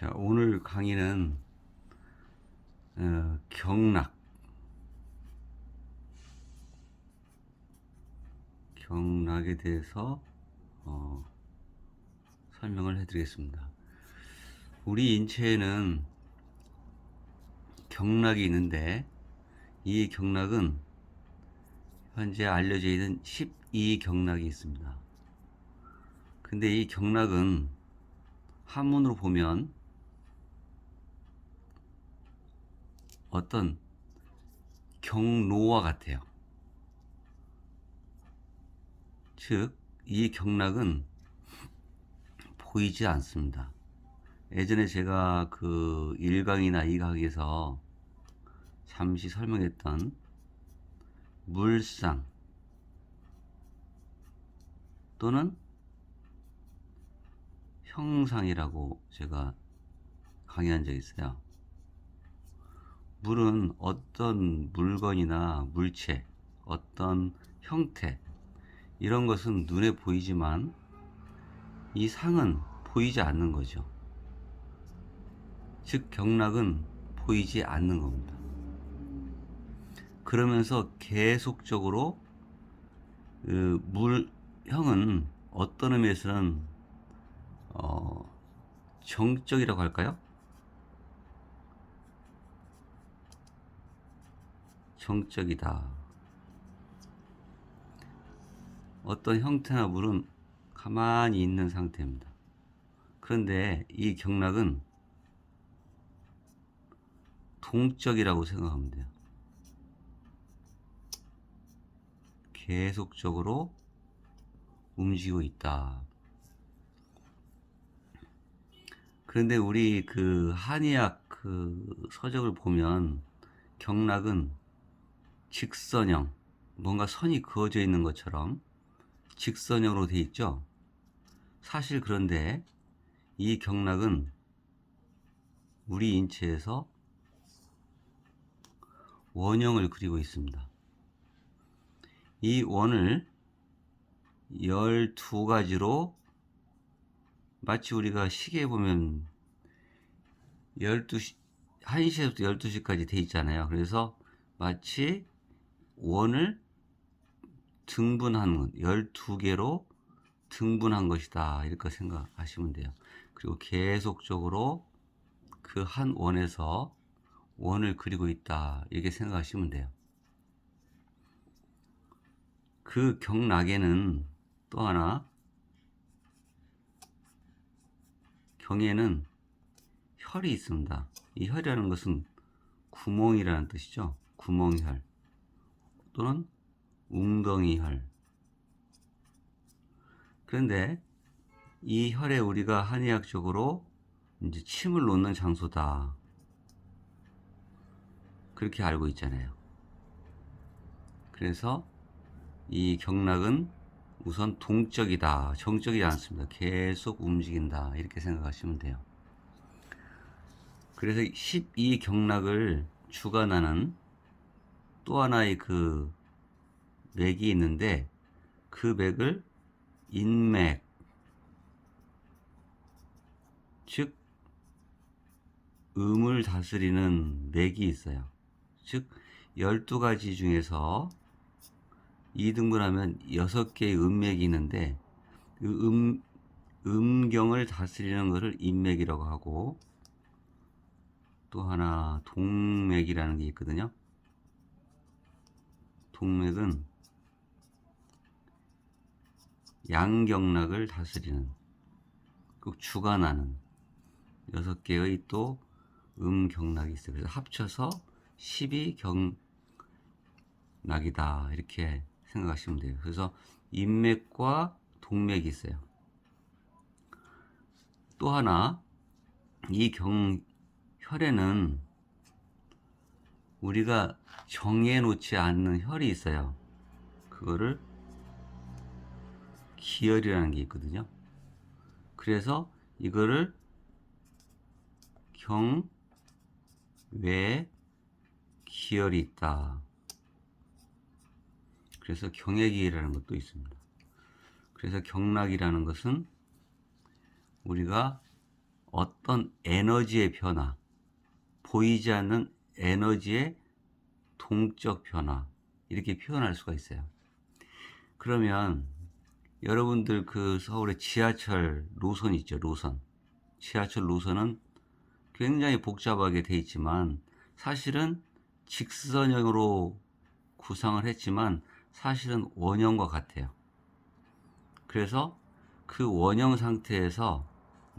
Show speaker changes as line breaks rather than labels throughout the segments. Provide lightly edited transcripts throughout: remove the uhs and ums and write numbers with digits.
자, 오늘 강의는 경락에 대해서 설명을 해드리겠습니다. 우리 인체에는 경락이 있는데 이 경락은 현재 알려져 있는 12경락이 있습니다. 근데 이 경락은 한문으로 보면 어떤 경로와 같아요. 즉, 이 경락은 보이지 않습니다. 예전에 제가 그 1강이나 2강에서 잠시 설명했던 물상 또는 형상이라고 제가 강의한 적이 있어요. 물은 어떤 물건이나 물체, 어떤 형태, 이런 것은 눈에 보이지만 이 상은 보이지 않는 거죠. 즉, 경락은 보이지 않는 겁니다. 그러면서 계속적으로 그 물형은 어떤 의미에서는 정적이라고 할까요? 정적이다. 어떤 형태나 물은 가만히 있는 상태입니다. 그런데 이 경락은 동적이라고 생각하면 돼요. 계속적으로 움직이고 있다. 그런데 우리 그 한의학 그 서적을 보면 경락은 직선형, 뭔가 선이 그어져 있는 것처럼 직선형으로 되어 있죠. 사실 그런데 이 경락은 우리 인체에서 원형을 그리고 있습니다. 이 원을 12가지로 마치 우리가 시계에 보면 12시, 1시에서부터 12시까지 돼 있잖아요. 그래서 마치 원을 등분한 12개로 등분한 것이다, 이렇게 생각하시면 돼요. 그리고 계속적으로 그 한 원에서 원을 그리고 있다, 이렇게 생각하시면 돼요. 그 경락에는 또 하나, 경에는 혈이 있습니다. 이 혈이라는 것은 구멍이라는 뜻이죠. 구멍혈 또는 웅덩이혈. 그런데 이 혈에 우리가 한의학적으로 이제 침을 놓는 장소다, 그렇게 알고 있잖아요. 그래서 이 경락은 우선 동적이다, 정적이지 않습니다. 계속 움직인다, 이렇게 생각하시면 돼요. 그래서 12경락을 주관하는 또 하나의 그 맥이 있는데, 그 맥을 인맥, 즉 음을 다스리는 맥이 있어요. 즉 12가지 중에서 2등분하면 6개의 음맥이 있는데, 그 음경을 다스리는 것을 인맥이라고 하고, 또 하나 동맥이라는 게 있거든요. 동맥은 양경락을 다스리는, 꼭 주관하는 6개의 또 음경락이 있어요. 그래서 합쳐서 12경락이다, 이렇게 생각하시면 돼요. 그래서 인맥과 동맥이 있어요. 또 하나, 이 혈에는 우리가 정해놓지 않는 혈이 있어요. 그거를 기혈이라는 게 있거든요. 그래서 이거를 경외 기혈이 있다, 그래서 경외기라는 것도 있습니다. 그래서 경락이라는 것은 우리가 어떤 에너지의 변화, 보이지 않는 에너지의 동적 변화, 이렇게 표현할 수가 있어요. 그러면 여러분들 그 서울의 지하철 노선 있죠, 노선. 지하철 노선은 굉장히 복잡하게 돼 있지만 사실은 직선형으로 구상을 했지만 사실은 원형과 같아요. 그래서 그 원형 상태에서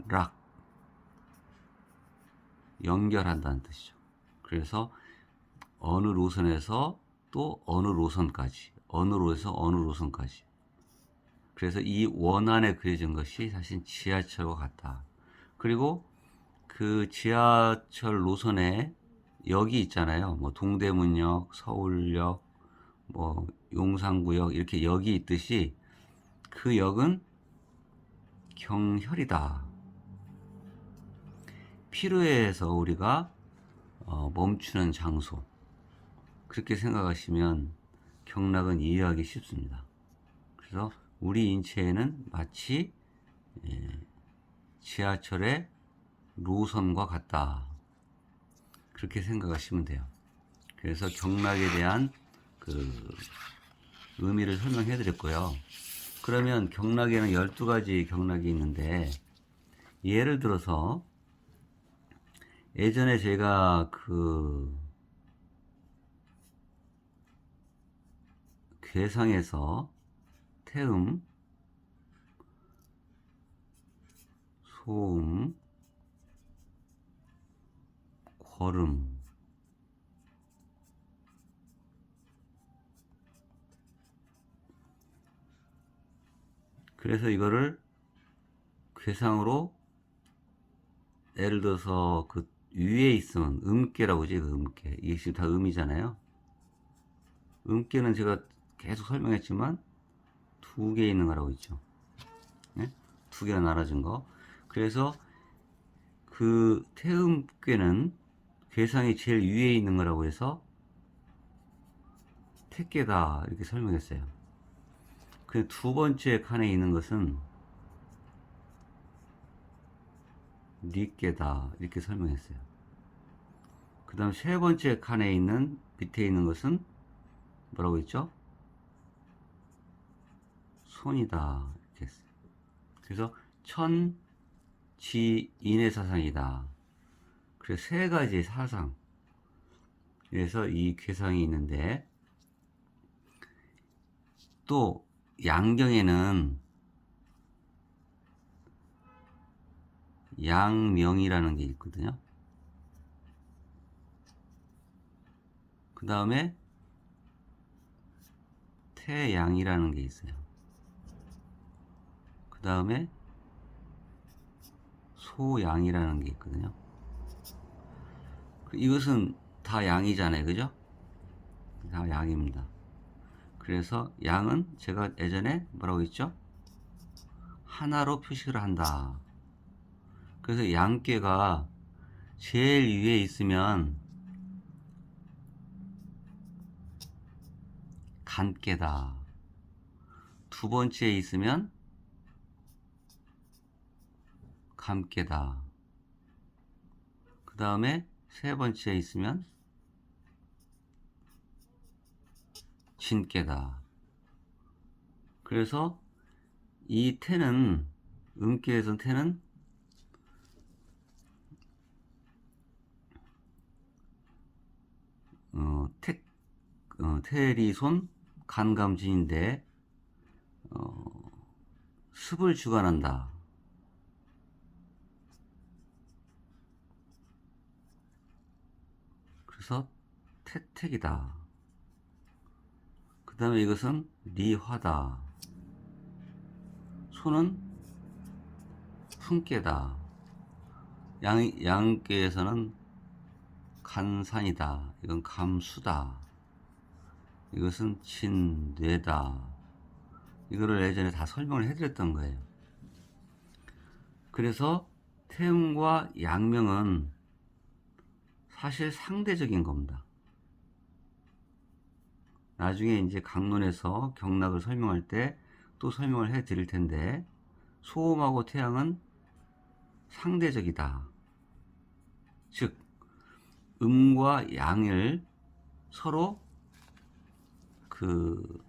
락 연결한다는 뜻이죠. 그래서 어느 노선에서 또 어느 노선까지, 어느 로에서 어느 노선까지. 그래서 이 원안에 그려진 것이 사실 지하철과 같다. 그리고 그 지하철 노선에 역이 있잖아요. 뭐 동대문역, 서울역, 뭐 용산구역 이렇게 역이 있듯이 그 역은 경혈이다. 필요에 의해서 우리가 멈추는 장소. 그렇게 생각하시면 경락은 이해하기 쉽습니다. 그래서 우리 인체에는 마치 지하철의 노선과 같다. 그렇게 생각하시면 돼요. 그래서 경락에 대한 그 의미를 설명해 드렸고요. 그러면 경락에는 12가지 경락이 있는데 예를 들어서 예전에 제가 그 괴상에서 태음, 소음, 거름, 그래서 이거를 괴상으로 예를 들어서 그 위에 있으면 음계라고 하지, 그 음계. 이게 지금 다 음이잖아요. 음계는 제가 계속 설명했지만 두 개 있는 거라고 있죠. 네? 두 개가 나눠진 거. 그래서 그 태음괴는 괴상이 제일 위에 있는 거라고 해서 택괴다 이렇게 설명했어요. 그 두 번째 칸에 있는 것은 니괴다 이렇게 설명했어요. 그 다음 세 번째 칸에 있는 밑에 있는 것은 뭐라고 했죠? 손이다 이렇게 했어요. 그래서 천지인의 사상이다. 그래서 세 가지 사상. 그래서 이 괴상이 있는데 또 양경에는 양명이라는 게 있거든요. 그 다음에 태양이라는 게 있어요. 그 다음에 소양이라는 게 있거든요. 이것은 다 양이잖아요. 그죠? 다 양입니다. 그래서 양은 제가 예전에 뭐라고 했죠? 하나로 표시를 한다. 그래서 양괴가 제일 위에 있으면 간괴다. 두 번째에 있으면 감괴다. 그 다음에 세 번째에 있으면 진괴다. 그래서 이 태는 음계에선 태는 태리손 간감진인데 습을 주관한다. 그래서 태택이다. 그 다음에 이것은 리화다. 소는 품깨다. 양계에서는 간산이다. 이건 감수다. 이것은 진뇌다. 이거를 예전에 다 설명을 해드렸던 거예요. 그래서 태음과 양명은 사실 상대적인 겁니다. 나중에 이제 강론에서 경락을 설명할 때 또 설명을 해 드릴 텐데 소음하고 태양은 상대적이다. 즉 음과 양을 서로 그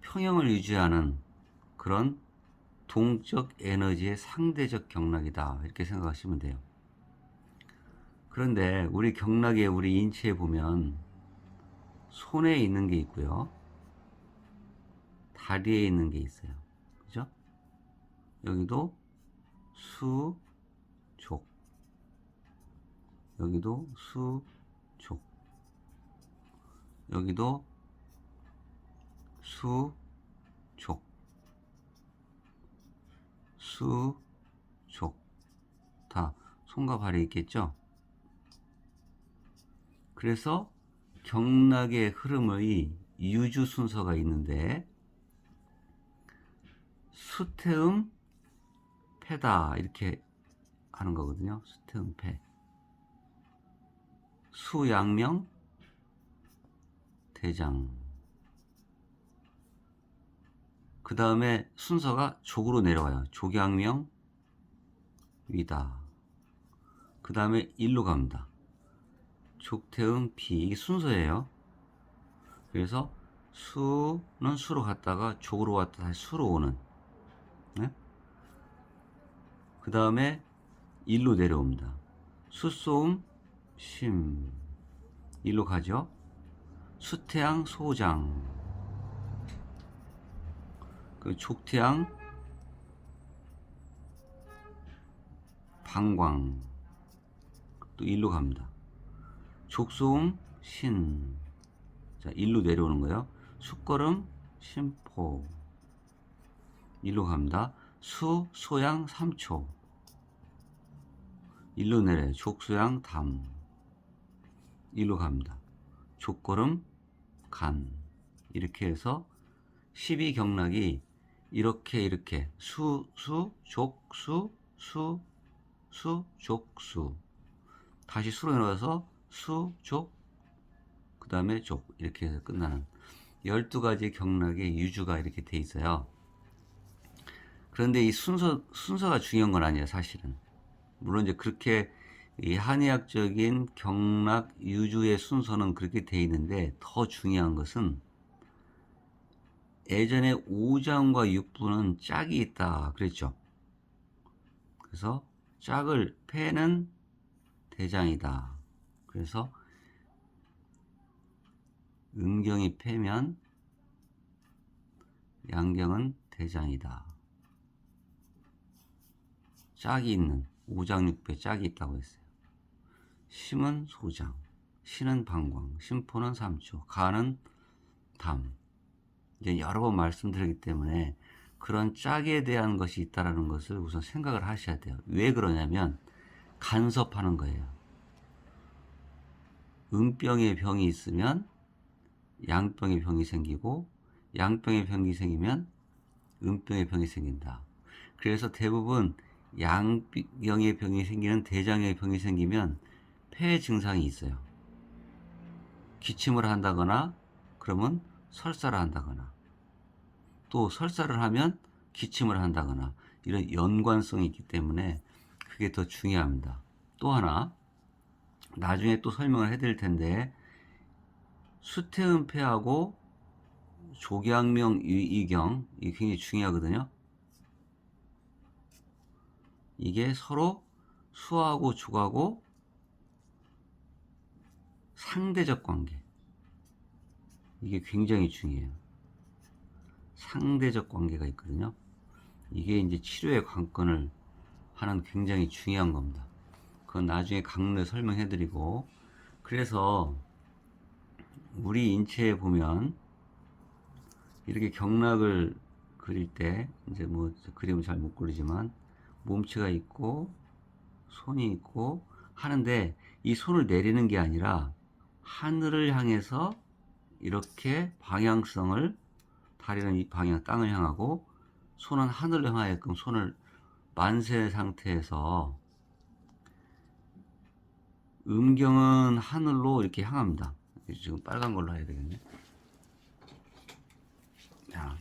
평형을 유지하는 그런 동적 에너지의 상대적 경락이다. 이렇게 생각하시면 돼요. 그런데 우리 경락에 우리 인체에 보면 손에 있는 게 있고요. 다리에 있는 게 있어요. 그죠? 여기도 수, 족. 여기도 수, 족. 여기도 수, 족. 수, 족. 다 손과 발이 있겠죠? 그래서 경락의 흐름의 유주 순서가 있는데 수태음 패다 이렇게 하는 거거든요. 수태음 패. 수양명 대장. 그 다음에 순서가 족으로 내려와요. 족양명 위다. 그 다음에 일로 갑니다. 족태음 비. 이게 순서예요. 그래서 수는 수로 갔다가 족으로 왔다 다시 수로 오는. 네? 그 다음에 일로 내려옵니다. 수소음 심. 일로 가죠. 수태양 소장. 그 족태양 방광. 또 일로 갑니다. 족소음 신. 자, 일로 내려오는 거예요. 숫걸음 심포. 일로 갑니다. 수, 소양, 삼초. 일로 내려요. 족소양, 담. 일로 갑니다. 족걸음, 간. 이렇게 해서 12경락이 이렇게 수, 족, 수, 족, 수. 다시 수로 내려와서 수, 족, 그 다음에 족. 이렇게 해서 끝나는 12가지 경락의 유주가 이렇게 돼 있어요. 그런데 이 순서가 중요한 건 아니에요, 사실은. 물론 이제 그렇게 이 한의학적인 경락 유주의 순서는 그렇게 돼 있는데 더 중요한 것은 예전에 오장과 육부는 짝이 있다 그랬죠. 그래서 짝을 패는 대장이다. 그래서 음경이 패면 양경은 대장이다. 짝이 있는 오장육부에 짝이 있다고 했어요. 심은 소장, 신은 방광, 심포는 삼초, 간은 담. 이제 여러 번 말씀드렸기 때문에 그런 짝에 대한 것이 있다는 것을 우선 생각을 하셔야 돼요. 왜 그러냐면 간섭하는 거예요. 음병의 병이 있으면 양병의 병이 생기고 양병의 병이 생기면 음병의 병이 생긴다. 그래서 대부분 양병의 병이 생기는 대장의 병이 생기면 폐 증상이 있어요. 기침을 한다거나 그러면 설사를 한다거나 또 설사를 하면 기침을 한다거나 이런 연관성이 있기 때문에 그게 더 중요합니다. 또 하나 나중에 또 설명을 해드릴 텐데 수태음패하고 족양명 유이경 이게 굉장히 중요하거든요. 이게 서로 수하고 족하고 상대적 관계 이게 굉장히 중요해요. 상대적 관계가 있거든요. 이게 이제 치료의 관건을 하는 굉장히 중요한 겁니다. 그건 나중에 강론에 설명해 드리고 그래서 우리 인체에 보면 이렇게 경락을 그릴 때 이제 뭐 그림을 잘 못 그리지만 몸체가 있고 손이 있고 하는데 이 손을 내리는 게 아니라 하늘을 향해서 이렇게 방향성을 다리는 이 방향 땅을 향하고 손은 하늘을 향하게끔 손을 만세 상태에서 음경은 하늘로 이렇게 향합니다. 지금 빨간 걸로 해야 되겠네. 자,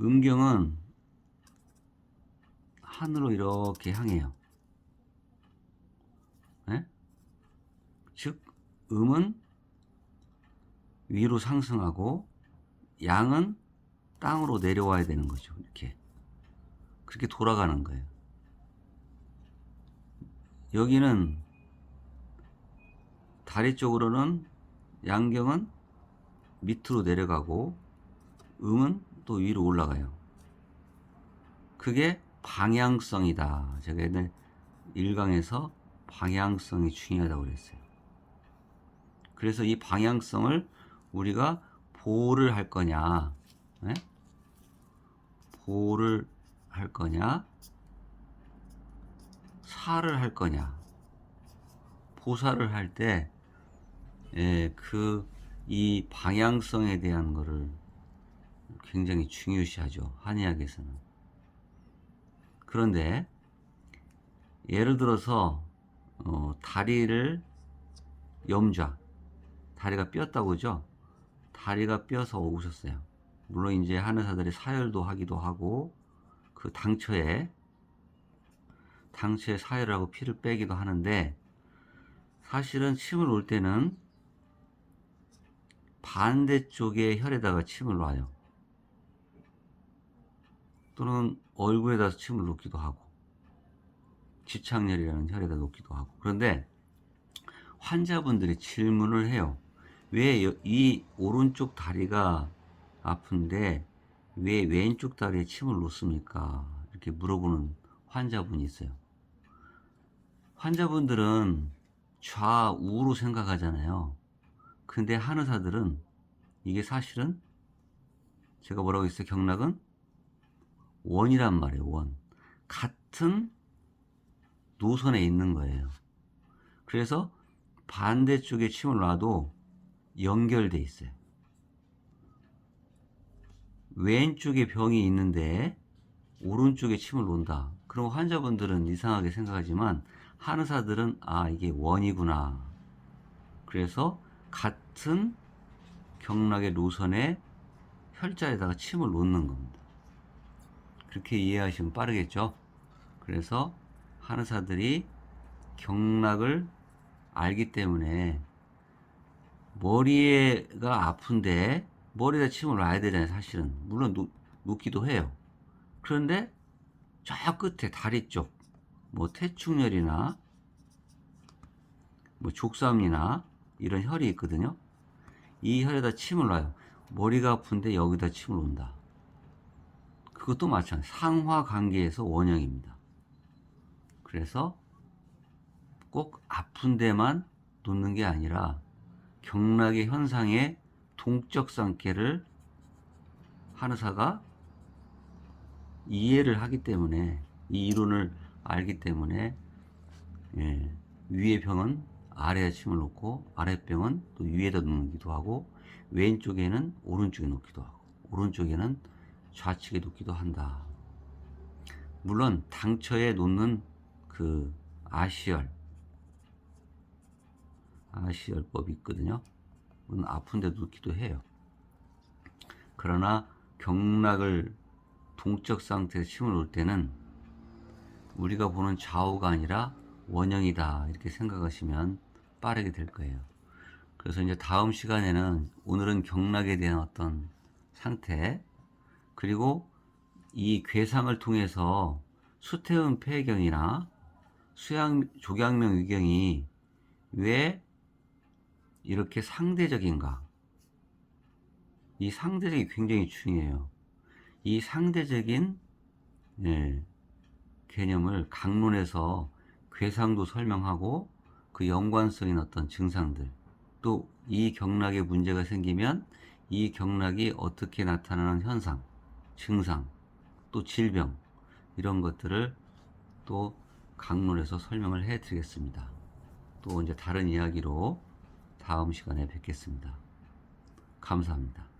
음경은 하늘로 이렇게 향해요. 예? 즉 음은 위로 상승하고 양은 땅으로 내려와야 되는 거죠. 이렇게 그렇게 돌아가는 거예요. 여기는 다리 쪽으로는 양경은 밑으로 내려가고 음은 또 위로 올라가요. 그게 방향성이다. 제가 옛날 1강에서 방향성이 중요하다고 그랬어요. 그래서 이 방향성을 우리가 보를 할 거냐, 네? 보를 할 거냐, 사를 할 거냐. 보사를 할 때, 이 방향성에 대한 거를 굉장히 중요시하죠. 한의학에서는. 그런데, 예를 들어서, 다리를 염좌, 다리가 삐었다고 그죠? 다리가 삐어서 오셨어요. 물론 이제 한의사들이 사열도 하기도 하고, 그 당초에 사열을 하고 피를 빼기도 하는데, 사실은 침을 놓을 때는 반대쪽의 혈에다가 침을 놔요. 또는 얼굴에다 침을 놓기도 하고, 지창렬이라는 혈에다 놓기도 하고. 그런데 환자분들이 질문을 해요. 왜 이 오른쪽 다리가 아픈데 왜 왼쪽 다리에 침을 놓습니까? 이렇게 물어보는 환자분이 있어요. 환자분들은 좌우로 생각하잖아요. 근데 한의사들은 이게 사실은 제가 뭐라고 했어요? 경락은 원이란 말이에요. 원. 같은 노선에 있는 거예요. 그래서 반대쪽에 침을 놔도 연결돼 있어요. 왼쪽에 병이 있는데 오른쪽에 침을 놓는다. 그럼 환자분들은 이상하게 생각하지만 한의사들은 이게 원이구나. 그래서 같은 경락의 노선에 혈자에다가 침을 놓는 겁니다. 그렇게 이해하시면 빠르겠죠? 그래서 한의사들이 경락을 알기 때문에 머리가 아픈데 머리에다 침을 놔야 되잖아요. 사실은 물론 놓기도 해요. 그런데 저 끝에 다리 쪽 뭐 태충혈이나 뭐 족삼이나 이런 혈이 있거든요. 이 혈에다 침을 놔요. 머리가 아픈데 여기다 침을 놓는다. 그것도 마찬가지. 상하관계에서 원형입니다. 그래서 꼭 아픈 데만 놓는 게 아니라 경락의 현상의 동적 상태를 한의사가 이해를 하기 때문에 이 이론을 알기 때문에 위의 병은 아래에 침을 놓고 아랫병은 또 위에다 놓기도 하고 왼쪽에는 오른쪽에 놓기도 하고 오른쪽에는 좌측에 놓기도 한다. 물론 당처에 놓는 그 아시열법이 있거든요. 그건 아픈 데 놓기도 해요. 그러나 경락을 동적 상태에서 침을 놓을 때는 우리가 보는 좌우가 아니라 원형이다 이렇게 생각하시면 빠르게 될 거예요. 그래서 이제 다음 시간에는 오늘은 경락에 대한 어떤 상태 그리고 이 괴상을 통해서 수태음 폐경이나 조경명 위경이 왜 이렇게 상대적인가? 이 상대적이 굉장히 중요해요. 이 상대적인 개념을 강론에서 괴상도 설명하고 그 연관성인 어떤 증상들 또 이 경락에 문제가 생기면 이 경락이 어떻게 나타나는 현상, 증상, 또 질병 이런 것들을 또 강론에서 설명을 해 드리겠습니다. 또 이제 다른 이야기로 다음 시간에 뵙겠습니다. 감사합니다.